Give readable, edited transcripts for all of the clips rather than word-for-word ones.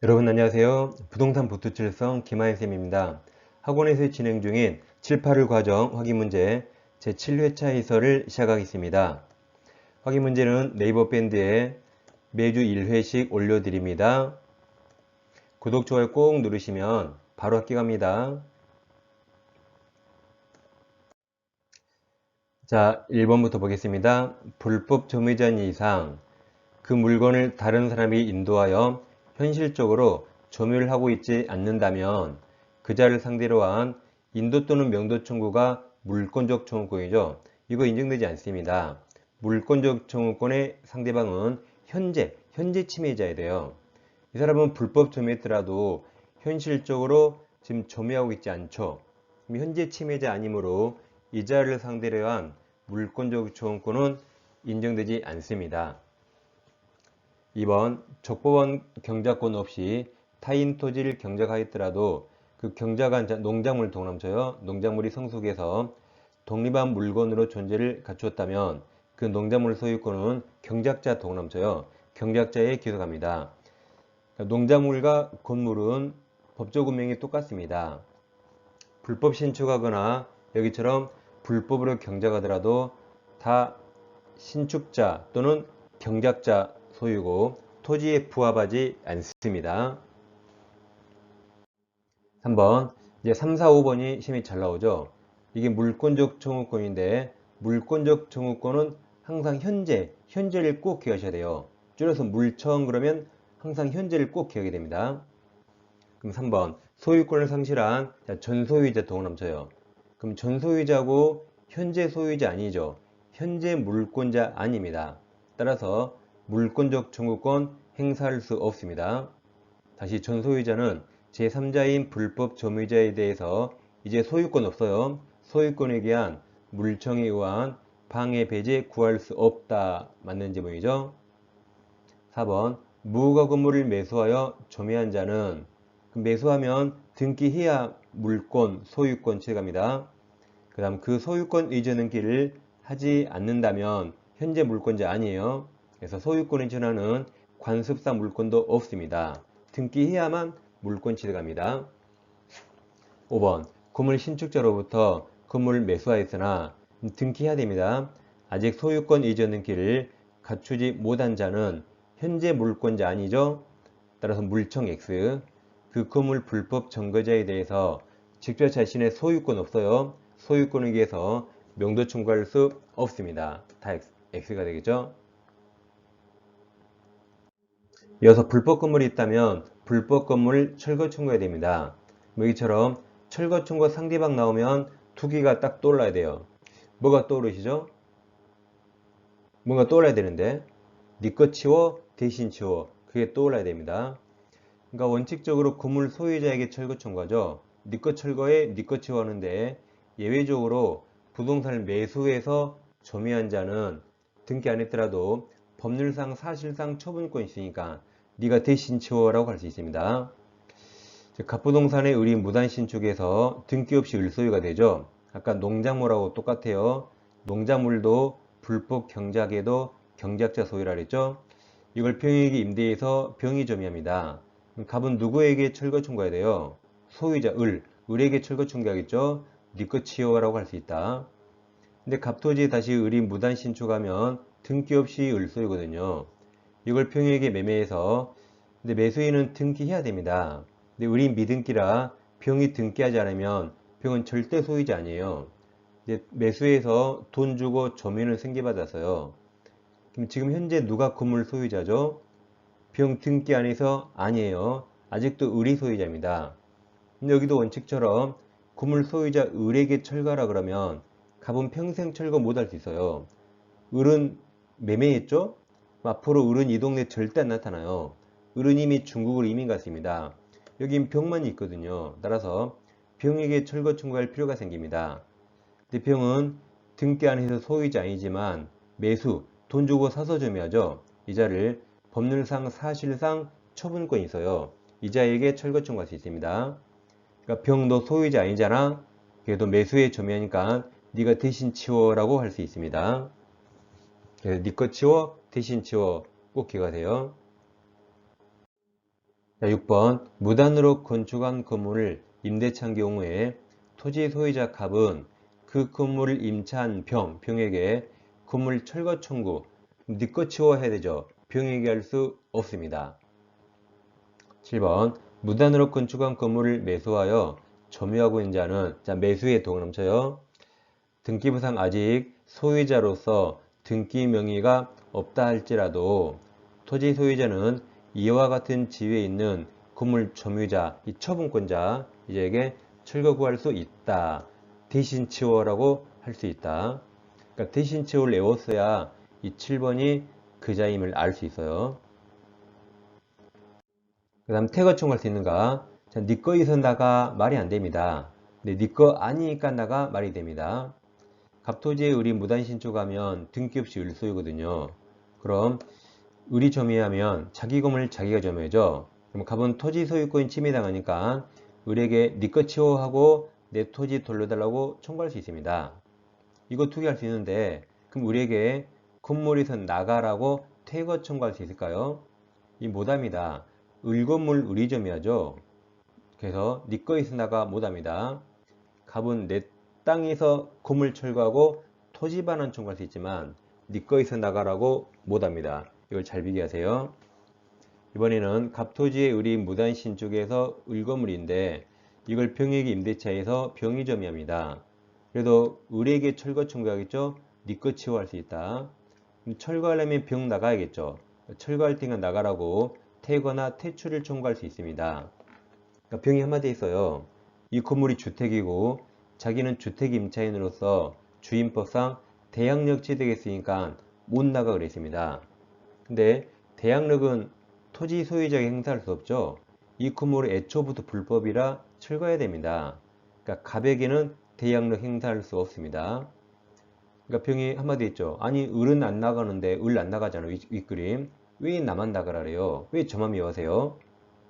여러분 안녕하세요. 부동산 보투칠성 김하현쌤입니다. 학원에서 진행 중인 7, 8월 과정 확인 문제 제7회차 해설을 시작하겠습니다. 확인 문제는 네이버 밴드에 매주 1회씩 올려드립니다. 구독, 좋아요 꼭 누르시면 바로 학기 갑니다. 자, 1번부터 보겠습니다. 불법 점유자인 이상 그 물건을 다른 사람이 인도하여 현실적으로 점유를 하고 있지 않는다면 그 자를 상대로 한 인도 또는 명도 청구가 물권적 청구권이죠. 이거 인정되지 않습니다. 물권적 청구권의 상대방은 현재 침해자야 돼요. 이 사람은 불법 점유했더라도 현실적으로 지금 점유하고 있지 않죠. 현재 침해자 아니므로 이 자를 상대로 한 물권적 청구권은 인정되지 않습니다. 2번 적법한 경작권 없이 타인 토지를 경작하였더라도 그 경작한 농작물 동람처요. 농작물이 성숙해서 독립한 물건으로 존재를 갖추었다면 그 농작물 소유권은 경작자 동람처요. 경작자에 기속합니다. 농작물과 건물은 법적 운명이 똑같습니다. 불법 신축하거나 여기처럼 불법으로 경작하더라도 다 신축자 또는 경작자 소유고 토지에 부합하지 않습니다. 3번 이제 3, 4, 5번이 시험이 잘 나오죠. 이게 물권적 청구권인데 물권적 청구권은 항상 현재를 꼭 기억하셔야 돼요. 줄여서 물청 그러면 항상 현재를 꼭 기억해야 됩니다. 그럼 3번 소유권을 상실한 전소유자 동남쳐요. 그럼 전소유자고 현재 소유자 아니죠. 현재 물권자 아닙니다. 따라서 물권적 청구권 행사할 수 없습니다. 다시 전소유자는 제3자인 불법 점유자에 대해서 이제 소유권 없어요. 소유권에 대한 물청에 의한 방해 배제 구할 수 없다. 맞는 지문이죠. 4번 무허가 건물을 매수하여 점유한 자는 매수하면 등기해야 물권, 소유권 취득합니다. 그 다음 그 소유권 이전 등기를 하지 않는다면 현재 물권자 아니에요. 그래서 소유권을 전하는 관습사 물권도 없습니다. 등기해야만 물권 취득합니다. 5번 건물 신축자로부터 건물을 매수하였으나 등기해야 됩니다. 아직 소유권 이전 등기를 갖추지 못한 자는 현재 물권자 아니죠. 따라서 물청 X 그 건물 불법 점거자에 대해서 직접 자신의 소유권 없어요. 소유권에 의해서 명도 청구할 수 없습니다. 다 X가 되겠죠. 이어서 불법 건물이 있다면 불법 건물 철거 청구해야 됩니다. 여기처럼 철거 청구 상대방 나오면 두 개가 딱 떠올라야 돼요. 뭐가 떠오르시죠? 뭔가 떠올라야 되는데 네 거 치워 대신 치워 그게 떠올라야 됩니다. 그러니까 원칙적으로 건물 소유자에게 철거 청구하죠. 네 거 철거해 네 거 치워하는데 예외적으로 부동산을 매수해서 점유한 자는 등기 안 했더라도 법률상 사실상 처분권이 있으니까 네가 대신 치워라고 할 수 있습니다. 갑부동산의 의리 무단신축에서 등기 없이 을소유가 되죠. 아까 농작물하고 똑같아요. 농작물도 불법 경작에도 경작자 소유라 그랬죠. 이걸 병익이 임대해서 병이 점유합니다. 갑은 누구에게 철거 청구해야 돼요? 소유자 을에게 철거 청구하겠죠. 네 거 치워라고 할 수 있다. 근데 갑토지 다시 을이 무단 신축하면 등기 없이 을소유거든요. 이걸 병익에게 매매해서 근데 매수인은 등기해야 됩니다. 근데 을이 미등기라 병이 등기하지 않으면 병은 절대 소유자 아니에요. 이제 매수해서 돈 주고 점유는 승계받았어요. 그럼 지금 현재 누가 건물 소유자죠? 병 등기 안에서 아니에요. 아직도 을이 소유자입니다. 근데 여기도 원칙처럼 건물 소유자 을에게 철거하라 그러면 갑은 평생 철거 못할 수 있어요. 을은 매매했죠? 앞으로 을은 이 동네 절대 안 나타나요. 을은 이미 중국으로 이민 갔습니다. 여긴 병만 있거든요. 따라서 병에게 철거 청구할 필요가 생깁니다. 근데 병은 등기 안에서 소유자 아니지만 매수, 돈 주고 사서 점유하죠. 이자를 법률상 사실상 처분권이 있어요. 이자에게 철거 청구할 수 있습니다. 그러니까 병 너 소유자 아니잖아. 그래도 매수에 점유하니까 네가 대신 치워라고 할 수 있습니다. 그래서 네 거 치워 대신 치워 꼭 기억하세요. 자, 6번 무단으로 건축한 건물을 임대차한 경우에 토지 소유자 갑은 그 건물을 임차한 병에게 건물 철거 청구, 네 거 치워 해야 되죠. 병에게 할 수 없습니다. 7번 무단으로 건축한 건물을 매수하여 점유하고 있는 자는, 자, 매수에 동남쳐요. 등기부상 아직 소유자로서 등기 명의가 없다 할지라도 토지 소유자는 이와 같은 지위에 있는 건물 점유자, 이 처분권자 이에게 철거 구할 수 있다. 대신 치워라고 할 수 있다. 그러니까 대신 치워를 외웠어야 이 7번이 그자임을 알 수 있어요. 그 다음 태거 청구할 수 있는가? 자, 네 거에서 나가 말이 안 됩니다. 근데 네 거 아니니까 나가 말이 됩니다. 갑토지에 의리 무단 신축하면 등기 없이 을소유거든요. 그럼 을이 점유하면 자기 건물 자기가 점유하죠. 그럼 갑은 토지 소유권 침해당하니까 을에게 네 거 치워하고 내 토지 돌려달라고 청구할 수 있습니다. 이거 두 개 할 수 있는데 그럼 을에게 건물에서 나가라고 퇴거 청구할 수 있을까요? 이 못합니다. 을 건물 을이 점유하죠. 그래서 네 거에서 나가 못합니다. 갑은 내 땅에서 건물 철거하고 토지 반환 청구할 수 있지만 네 거에서 나가라고 못합니다. 이걸 잘 비교하세요. 이번에는 갑토지의 을이 무단 신축에서 을 건물인데 이걸 병에게 임대차에서 병이 점유합니다. 그래도 을에게 철거 청구하겠죠? 네 거 치워할 수 있다. 철거하려면 병 나가야겠죠. 철거할 때는 나가라고 퇴거나 퇴출을 청구할 수 있습니다. 그러니까 병이 한마디 있어요. 이 건물이 주택이고 자기는 주택 임차인으로서 주임법상 대항력 취득했으니까 못 나가 그랬습니다. 근데 대항력은 토지 소유자에게 행사할 수 없죠. 이 건물은 애초부터 불법이라 철거해야 됩니다. 그러니까 갑에게는 대항력 행사할 수 없습니다. 그러니까 병이 한마디 있죠. 아니 을은 안 나가는데 을 안 나가잖아. 윗그림. 왜 나만 나가라래요? 왜 저만 미워하세요?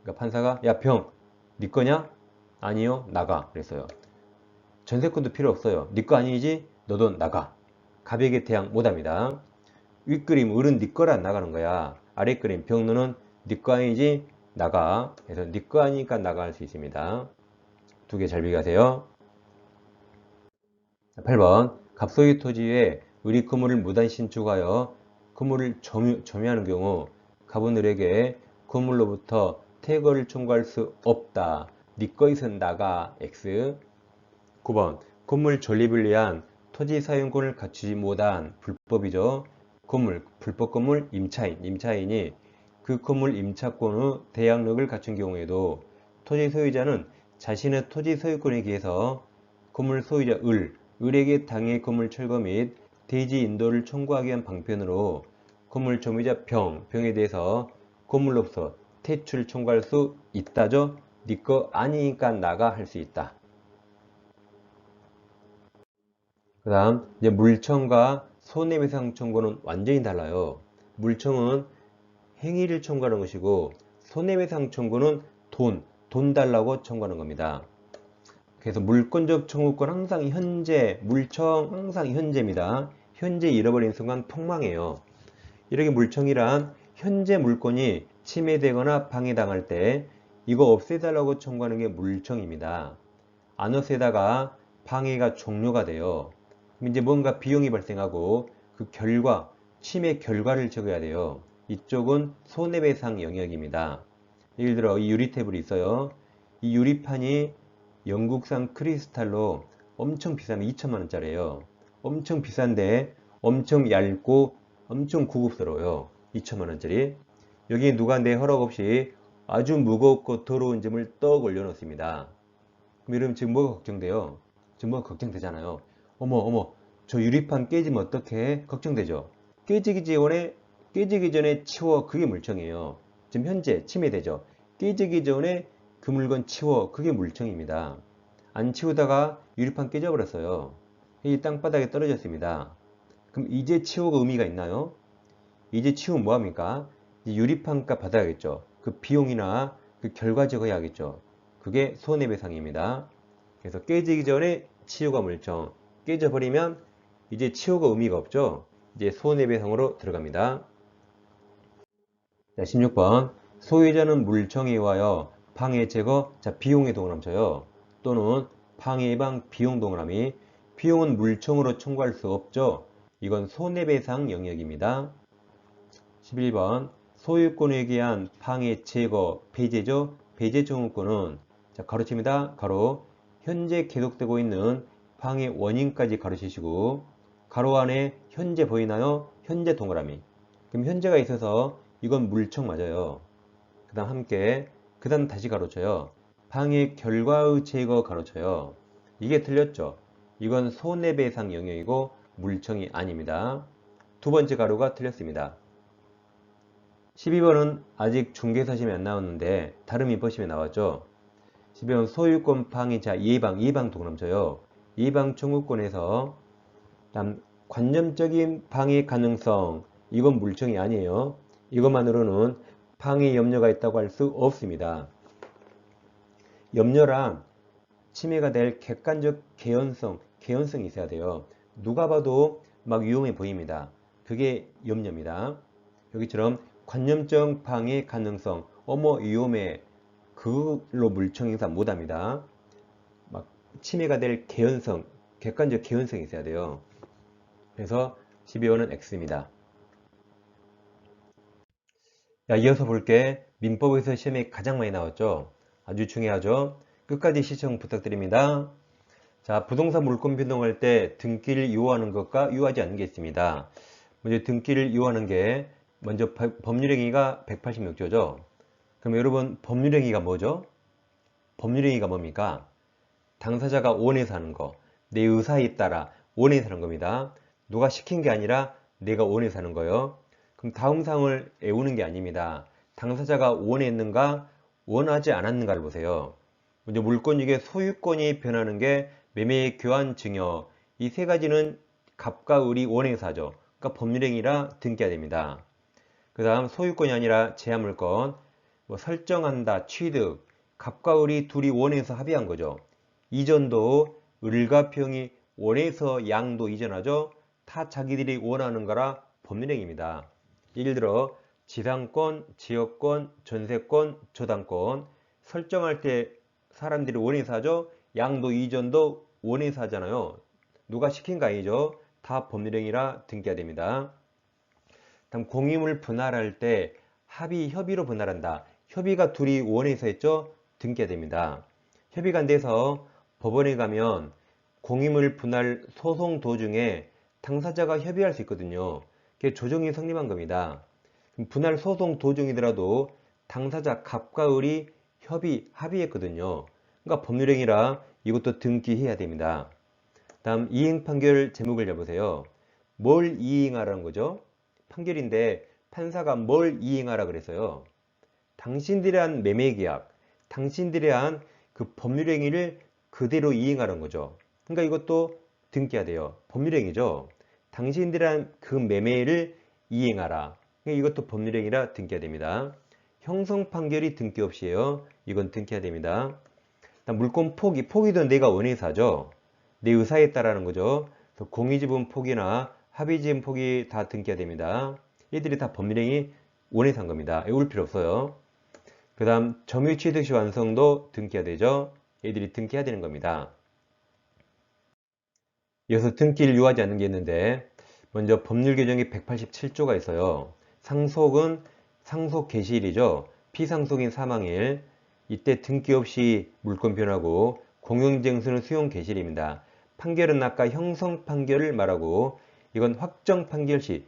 그러니까 판사가 야 병, 네 거냐? 아니요, 나가 그랬어요. 전세권도 필요 없어요. 네 거 아니지? 너도 나가. 갑에게 대항 못합니다. 윗그림 을은 네 거라 안 나가는 거야. 아랫그림 병 너는 네 거 아니지? 나가. 그래서 네 거 아니니까 나갈 수 있습니다. 두 개 잘 비교하세요. 8번 갑소유 토지에 을이 건물을 무단 신축하여 건물을 점유하는 경우 갑은 을에게 건물로부터 퇴거를 청구할 수 없다. 네 거에서 나가 X. 9번 건물 전립을 위한 토지 사용권을 갖추지 못한 불법이죠. 건물, 불법 건물 임차인이 그 건물 임차권 후 대항력을 갖춘 경우에도 토지 소유자는 자신의 토지 소유권에 기해서 건물 소유자 을에게 당해 건물 철거 및 대지 인도를 청구하기 위한 방편으로 건물 점유자 병에 대해서 건물로부터 퇴출 청구할 수 있다죠. 네 거 아니니까 나가 할 수 있다. 그 다음 이제 물청과 손해배상 청구는 완전히 달라요. 물청은 행위를 청구하는 것이고 손해배상 청구는 돈 달라고 청구하는 겁니다. 그래서 물권적 청구권 항상 현재, 물청 항상 현재입니다. 현재 잃어버린 순간 폭망해요. 이렇게 물청이란 현재 물권이 침해되거나 방해당할 때 이거 없애달라고 청구하는 게 물청입니다. 안 없애다가 방해가 종료가 돼요. 그럼 이제 뭔가 비용이 발생하고 그 결과, 침해 결과를 적어야 돼요. 이쪽은 손해배상 영역입니다. 예를 들어 이 유리테이블이 있어요. 이 유리판이 영국산 크리스탈로 엄청 비싸면 2천만 원짜리예요. 엄청 비싼데 엄청 얇고 엄청 고급스러워요. 2천만 원짜리. 여기 누가 내 허락 없이 아주 무겁고 더러운 점을 떡 올려놓습니다. 그럼 여러분 지금 뭐가 걱정돼요? 지금 뭐가 걱정되잖아요. 어머 저 유리판 깨지면 어떡해? 걱정되죠. 깨지기 전에 치워. 그게 물청이에요. 지금 현재 침해되죠. 깨지기 전에 그 물건 치워. 그게 물청입니다. 안 치우다가 유리판 깨져버렸어요. 이 땅바닥에 떨어졌습니다. 그럼 이제 치워가 의미가 있나요? 이제 치우면 뭐합니까? 유리판 값 받아야겠죠. 그 비용이나 그 결과적으로 해야겠죠. 그게 손해배상입니다. 그래서 깨지기 전에 치유가 물청, 깨져버리면 이제 치유가 의미가 없죠. 이제 손해배상으로 들어갑니다. 자, 16번 소유자는 물청에 의하여 방해 제거, 자, 비용의 동그라미 쳐요. 또는 방해 예방 비용 동그라미. 비용은 물청으로 청구할 수 없죠. 이건 손해배상 영역입니다. 11번 소유권에 의한 방해 제거 배제죠. 배제 청구권은 자, 가로칩니다. 가로 현재 계속되고 있는 방해 원인까지 가로치시고 가로 안에 현재 보이나요? 현재 동그라미. 그럼 현재가 있어서 이건 물청 맞아요. 그 다음 함께 그 다음 다시 가로쳐요. 방해 결과의 제거 가로쳐요. 이게 틀렸죠. 이건 손해배상 영역이고 물청이 아닙니다. 두 번째 가로가 틀렸습니다. 12번은 아직 중개사심이 안 나왔는데 다른 민법심이 나왔죠. 12번 소유권 방해자 예방 동그라미 쳐요. 예방 청구권에서 다음 관념적인 방해 가능성, 이건 물청이 아니에요. 이것만으로는 방해 염려가 있다고 할 수 없습니다. 염려란 침해가 될 객관적 개연성이 있어야 돼요. 누가 봐도 막 위험해 보입니다. 그게 염려입니다. 여기처럼 관념적 방해 가능성, 어머 위험해, 그걸로 물청 행사 못합니다. 막 침해가 될 객관적 개연성이 있어야 돼요. 그래서 12번은 X입니다. 자, 이어서 볼게. 민법에서 시험에 가장 많이 나왔죠. 아주 중요하죠. 끝까지 시청 부탁드립니다. 자, 부동산 물권 변동할 때 등기를 요하는 것과 요하지 않는 게 있습니다. 먼저 등기를 요하는 게 먼저 법률행위가 186조죠. 그럼 여러분 법률행위가 뭐죠? 법률행위가 뭡니까? 당사자가 원해서 하는 거, 내 의사에 따라 원해서 하는 겁니다. 누가 시킨 게 아니라 내가 원해서 하는 거예요. 그럼 다음 사항을 외우는 게 아닙니다. 당사자가 원했는가, 원하지 않았는가를 보세요. 먼저 물권익의 소유권이 변하는 게 매매 교환 증여, 이 세 가지는 갑과 을이 원해서 하죠. 그러니까 법률행위라 등기해야 됩니다. 그 다음 소유권이 아니라 제한물권, 뭐 설정한다, 취득, 갑과 을이 둘이 원해서 합의한 거죠. 이전도 을과 병이 원해서 양도 이전하죠. 다 자기들이 원하는 거라 법률행위입니다. 예를 들어 지상권, 지역권, 전세권, 저당권 설정할 때 사람들이 원해서 하죠. 양도 이전도 원해서 하잖아요. 누가 시킨 거 아니죠. 다 법률행위라 등기해야 됩니다. 다음 공유물 분할할 때 협의로 분할한다. 협의가 둘이 원해서 했죠. 등기해야 됩니다. 협의가 안 돼서 법원에 가면 공유물 분할 소송 도중에 당사자가 협의할 수 있거든요. 그게 조정이 성립한 겁니다. 분할 소송 도중이더라도 당사자 갑과 을이 합의했거든요. 그러니까 법률행위라 이것도 등기해야 됩니다. 다음 이행 판결 제목을 잡으세요. 뭘 이행하라는 거죠? 판결인데 판사가 뭘 이행하라 그랬어요. 당신들이 한 매매계약, 당신들이 한 그 법률행위를 그대로 이행하라는 거죠. 그러니까 이것도 등기해야 돼요. 법률행위죠. 당신들이 한 그 매매를 이행하라. 그러니까 이것도 법률행위라 등기해야 됩니다. 형성 판결이 등기 없이에요. 이건 등기해야 됩니다. 물권 포기도 내가 원해서 하죠. 내 의사에 따라는 거죠. 공유지분 포기나 합의지분 포기 다 등기해야 됩니다. 얘들이 다 법률행위 원해서 한 겁니다. 외울 필요 없어요. 그 다음 점유취득시 완성도 등기해야 되죠. 얘들이 등기해야 되는 겁니다. 이어서 등기를 요하지 않는 게 있는데 먼저 법률 규정이 187조가 있어요. 상속은 상속 개시일이죠. 피상속인 사망일. 이때 등기 없이 물권 변하고 공용쟁수는 수용 개시일입니다. 판결은 아까 형성 판결을 말하고 이건 확정 판결 시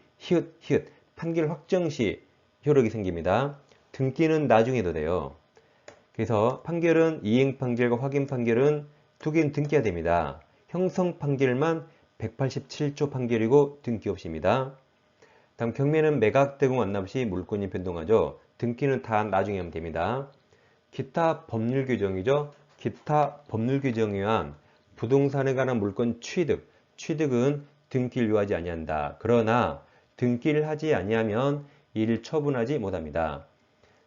판결 확정 시 효력이 생깁니다. 등기는 나중에 도 돼요. 그래서 판결은 이행 판결과 확인 판결은 두 개는 등기해야 됩니다. 형성 판결만 187조 판결이고 등기 없이입니다. 다음 경매는 매각대금 완납 시 물권이 변동하죠. 등기는 다 나중에 하면 됩니다. 기타 법률 규정이죠. 기타 법률 규정에 의한 부동산에 관한 물권 취득은 등기를 요하지 아니한다. 그러나 등기를 하지 아니하면 이를 처분하지 못합니다.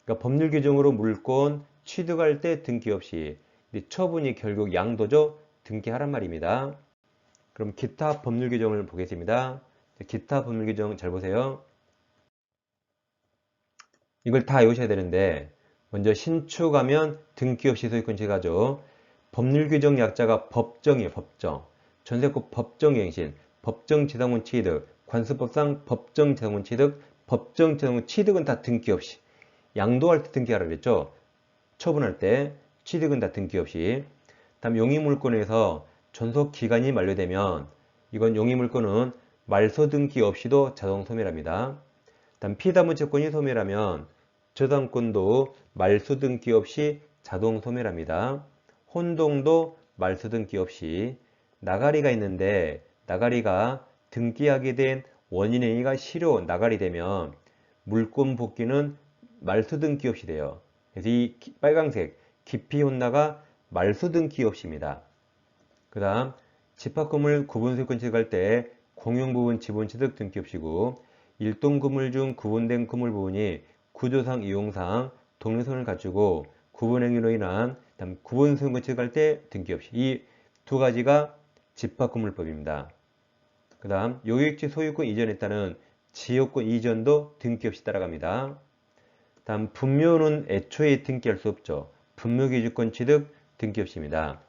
그러니까 법률 규정으로 물권 취득할 때 등기 없이 처분이 결국 양도죠. 등기하란 말입니다. 그럼 기타 법률 규정을 보겠습니다. 기타 법률 규정 잘 보세요. 이걸 다 외우셔야 되는데 먼저 신축하면 등기 없이 소유권 취득하죠. 법률 규정 약자가 법정이에요. 법정. 전세권 법정갱신, 법정재산권 취득, 관습법상 법정재산권 취득, 법정재산권 취득은 다 등기 없이. 양도할 때 등기하라고 그랬죠. 처분할 때 취득은 다 등기 없이. 다음 용의물권에서 존속기간이 만료되면 이건 용의물권은 말소 등기 없이도 자동 소멸합니다. 다음 피담보채권이 소멸하면 저당권도 말소 등기 없이 자동 소멸합니다. 혼동도 말소 등기 없이. 나가리가 있는데 나가리가 등기하게 된 원인행위가 실효 나가리 되면 물권 복귀는 말소 등기 없이 돼요. 그래서 이 빨강색 기피혼나가 말소 등기 없이입니다. 그 다음 집합건물 구분소유권 취득할 때 공용부분 지분취득 등기 없이고 일동건물 중 구분된 건물 부분이 구조상 이용상 독립성을 갖추고 구분행위로 인한 구분소유권 취득할 때 등기 없이. 이 두 가지가 집합건물법입니다. 그 다음 요격지 소유권 이전에 따른 지역권 이전도 등기 없이 따라갑니다. 다음 분묘는 애초에 등기할 수 없죠. 분묘기주권 취득 등기 없이입니다.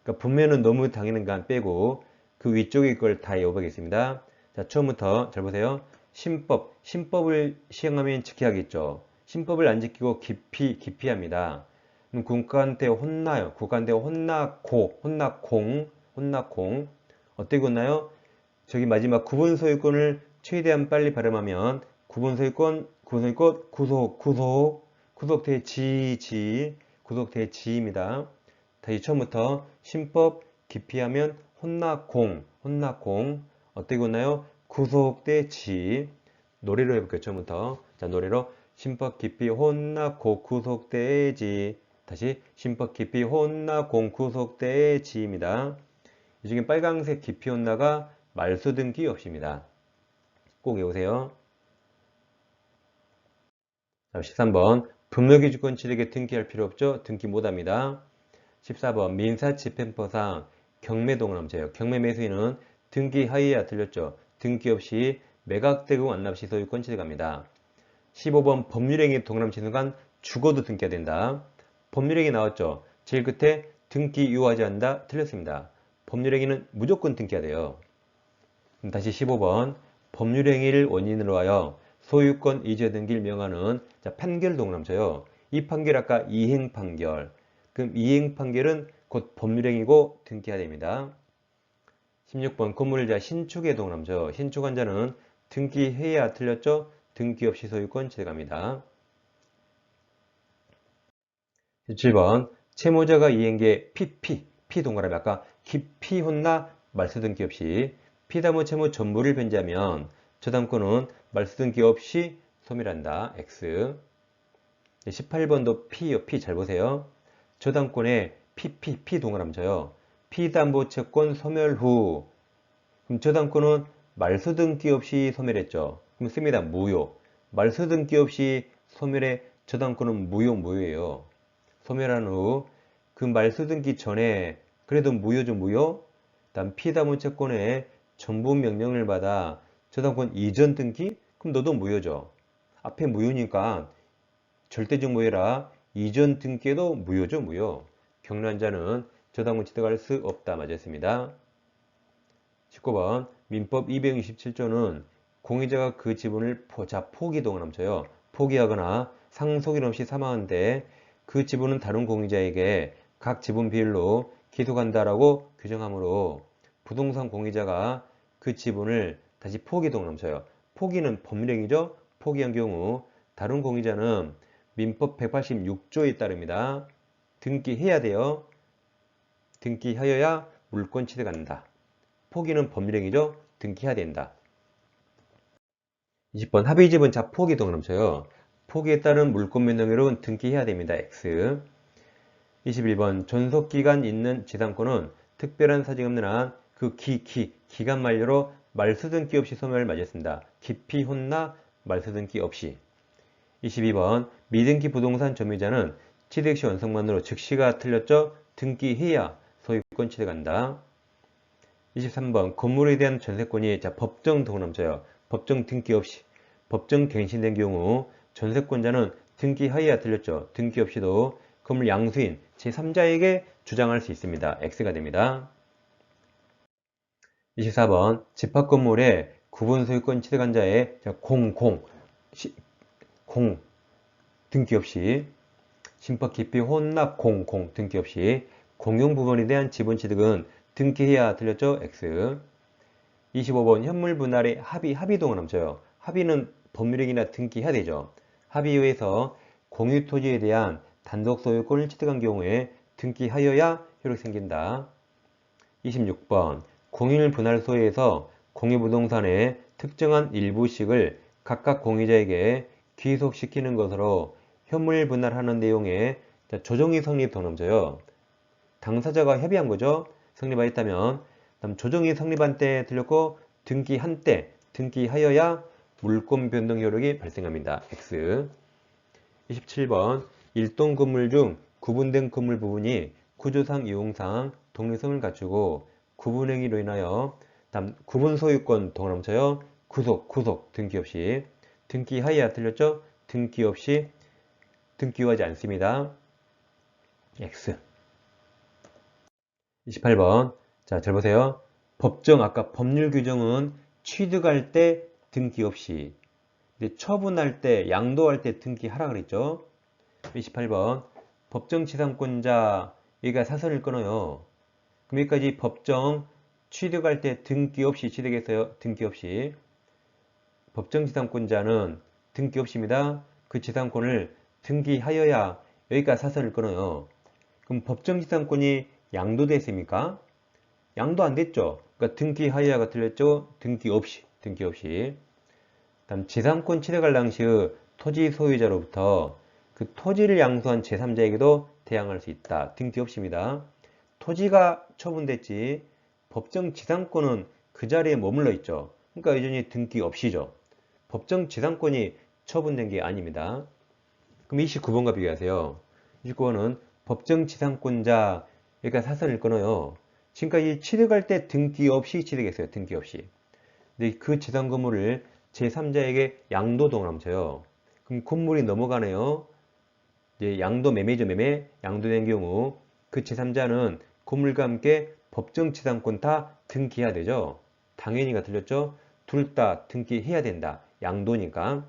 그러니까 분묘는 너무 당연한 거 빼고 그 위쪽에 걸 다 외워보겠습니다. 자, 처음부터 잘 보세요. 신법을 시행하면 지켜야겠죠. 신법을 안 지키고 기피합니다. 그럼 국가한테 혼나요. 국가한테 혼나공 어떻게 혼나요? 저기 마지막 구분소유권을 최대한 빨리 발음하면 구속대지입니다. 다시 처음부터 신법 기피하면 혼나공 어떻게 혼나요? 구속대지. 노래로 해볼게요. 처음부터. 자, 노래로 신법 기피 혼나고 구속대지. 다시 신법 기피 혼나공 구속대지입니다. 이 중에 빨강색 기피 혼나가 말소 등기 없이입니다. 꼭 외우세요. 13번 분묘기주권 취득에 등기할 필요 없죠. 등기 못합니다. 14번 민사집행법상 경매동남제요. 경매매수인은 등기 하에야 틀렸죠. 등기 없이 매각대금 완납시 소유권 취득합니다. 15번 법률행위 동남치 순간 죽어도 등기가 된다. 법률행위 나왔죠. 제일 끝에 등기 유효하지 않는다. 틀렸습니다. 법률행위는 무조건 등기가 돼요. 다시 15번 법률행위를 원인으로 하여 소유권 이전 등기를 명하는 판결 동남쳐요. 이 판결 아까 이행판결. 그럼 이행판결은 곧 법률행위고 등기해야 됩니다. 16번 건물자 신축의 동남죠. 신축한 자는 등기해야 틀렸죠. 등기 없이 소유권 취득합니다. 17번 채무자가 이행계 P 동그라미 아까 기피 혼나 말소 등기 없이 피담보 채무 전부를 변제하면 저당권은 말소 등기 없이 소멸한다. X. 18번도 P요. P 잘 보세요. 저당권에 P 동그라미 쳐요. 피담보 채권 소멸 후 그럼 저당권은 말소 등기 없이 소멸했죠. 그럼 씁니다. 무효. 말소 등기 없이 소멸해 저당권은 무효예요. 소멸한 후 그 말소 등기 전에 그래도 무효죠. 무효. 다음 피담보 채권에 전부 명령을 받아 저당권 이전 등기? 그럼 너도 무효죠. 앞에 무효니까 절대적 무효라 이전 등기에도 무효죠. 무효. 경로한 자는 저당권 취득할 수 없다. 맞았습니다. 19번 민법 267조는 공유자가 그 지분을 포기 동남쳐요. 포기하거나 상속인 없이 사망한데 그 지분은 다른 공유자에게 각 지분 비율로 기속한다라고 규정하므로 부동산 공유자가 그 지분을 다시 포기 동남쳐요. 포기는 법률행위죠. 포기한 경우 다른 공유자는 민법 186조에 따릅니다. 등기해야 돼요. 등기하여야 물권 취득한다. 포기는 법률행위죠. 등기해야 된다. 20번 합의지분 포기 동남쳐요. 포기에 따른 물권 변동률은 등기해야 됩니다. X. 21번 존속기간 있는 지상권은 특별한 사정이 없는 한 그 기간 만료로 말소 등기 없이 소멸을 맞았습니다. 기피 혼나 말소 등기 없이. 22번 미등기 부동산 점유자는 취득시 완성만으로 즉시가 틀렸죠. 등기해야 소유권 취득한다. 23번 건물에 대한 전세권이 법정 동남쳐요. 법정 등기 없이 법정 갱신된 경우 전세권자는 등기 하에야 틀렸죠. 등기 없이도 건물 양수인 제3자에게 주장할 수 있습니다. X가 됩니다. 24번 집합 건물의 구분 소유권 취득한 자의 공 등기 없이 심법 기피 혼납 공 등기 없이 공용 부분에 대한 지분 취득은 등기해야 틀렸죠. X. 25번 현물 분할의 합의동을 넘쳐요. 합의는 법률행위나 등기해야 되죠. 합의에 의해서 공유 토지에 대한 단독 소유권을 취득한 경우에 등기하여야 효력이 생긴다. 26번 공유 분할 소유에서 공유 부동산의 특정한 일부씩을 각각 공유자에게 귀속시키는 것으로 현물 분할하는 내용의 조정이 성립 넘쳐요. 당사자가 협의한 거죠. 성립하였다면 조정이 성립한 때 틀렸고 등기한 때 등기하여야 물권 변동 효력이 발생합니다. X. 27번 일동 건물 중 구분된 건물 부분이 구조상 이용상 독립성을 갖추고 구분행위로 인하여 구분 소유권 동을 넘쳐요. 구속 등기 없이 등기하여야 틀렸죠. 등기 없이 등기하지 않습니다. X. 28번 자, 잘 보세요. 법정 아까 법률 규정은 취득할 때 등기 없이 처분할 때 양도할 때 등기하라 그랬죠. 28번 법정치상권자 여기가 사선을 끊어요. 그럼 여기까지 법정 취득할 때 등기 없이 취득했어요. 등기 없이 법정지상권자는 등기 없이입니다. 그 지상권을 등기하여야 여기까지 사선을 끊어요. 그럼 법정지상권이 양도됐습니까? 양도 안 됐죠. 그러니까 등기하여야가 틀렸죠. 등기 없이. 다음 지상권 취득할 당시의 토지 소유자로부터 그 토지를 양수한 제3자에게도 대항할 수 있다. 등기 없이입니다. 토지가 처분됐지 법정 지상권은 그 자리에 머물러 있죠. 그러니까 여전히 등기 없이죠. 법정 지상권이 처분된 게 아닙니다. 그럼 29번과 비교하세요. 29번은 법정 지상권자 여기가 사선을 끊어요. 지금까지 취득할 때 등기 없이 취득했어요. 등기 없이. 근데 그 지상 건물을 제3자에게 양도동을 넘쳐요. 그럼 건물이 넘어가네요. 이제 양도 매매죠. 매매. 양도된 경우 그 제3자는 건물과 함께 법정 지상권 다 등기해야 되죠. 당연히가 틀렸죠. 둘 다 등기해야 된다. 양도니까.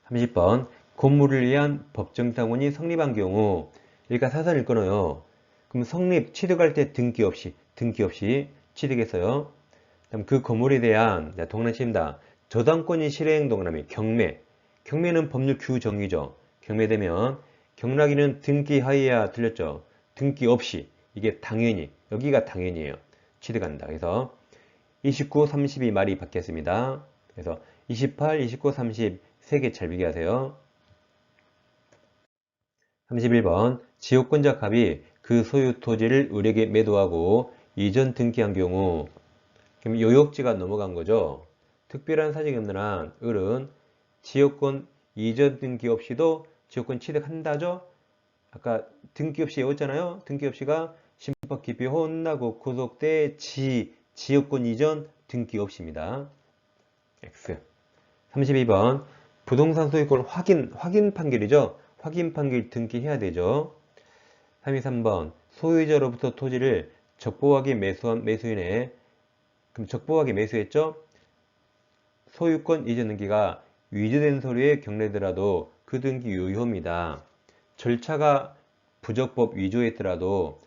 30번 건물을 위한 법정 지상권이 성립한 경우 여기가 사선을 끊어요. 그럼 성립 취득할 때 등기 없이 취득했어요. 다음 그 건물에 대한 동일시입니다. 저당권이 실행 동그라미 경매는 법률 규정이죠. 경매되면 경락인은 등기하여야 틀렸죠. 등기 없이 이게 당연히 여기가 당연히에요. 취득한다. 그래서 29, 32 말이 바뀌었습니다. 그래서 28, 29, 30 세 개 잘 비교하세요. 31번 지역권자 갑이 그 소유 토지를 을에게 매도하고 이전 등기한 경우 그럼 요역지가 넘어간 거죠. 특별한 사정이 없는 한 을은 지역권 이전 등기 없이도 지역권 취득한다죠. 아까 등기 없이 외웠잖아요. 등기 없이가 심법 기피 혼나고 구속대 지역권 이전 등기 없이입니다. X. 32번 부동산 소유권 확인 판결이죠. 확인 판결 등기해야 되죠. 33번 소유자로부터 토지를 적법하게 매수한 매수인의 그럼 적법하게 매수했죠. 소유권 이전 등기가 위조된 서류에 경례되더라도 그 등기 유효입니다. 절차가 부적법 위조했더라도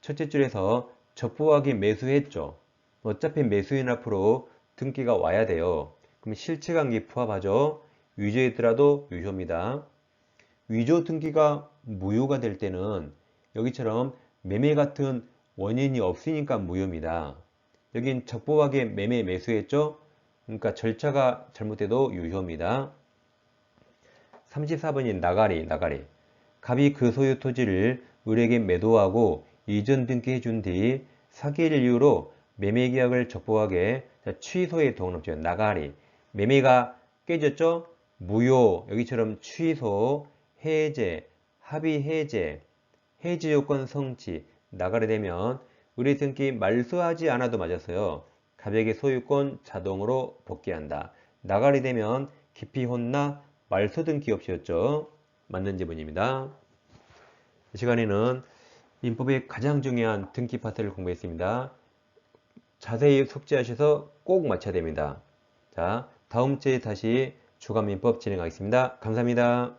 첫째 줄에서 적법하게 매수했죠. 어차피 매수인 앞으로 등기가 와야 돼요. 그럼 실체관계 부합하죠. 위조했더라도 유효입니다. 위조 등기가 무효가 될 때는 여기처럼 매매 같은 원인이 없으니까 무효입니다. 여긴 적법하게 매매 매수했죠. 그러니까 절차가 잘못돼도 유효입니다. 34번인 나가리 갑이 그 소유 토지를 을에게 매도하고 이전 등기해 준 뒤 사기일 이후로 매매계약을 적법하게 취소에 동원했죠. 나가리 매매가 깨졌죠. 무효 여기처럼 취소 해제 합의 해제 요건 성취 나가리 되면 을의 등기 말소하지 않아도 맞았어요. 갑에게 소유권 자동으로 복귀한다. 나가리 되면 기피 혼나 말소등기 없이였죠. 맞는 지문입니다. 이 시간에는 민법의 가장 중요한 등기 파트를 공부했습니다. 자세히 숙지하셔서 꼭 맞춰야 됩니다. 자, 다음 주에 다시 주간민법 진행하겠습니다. 감사합니다.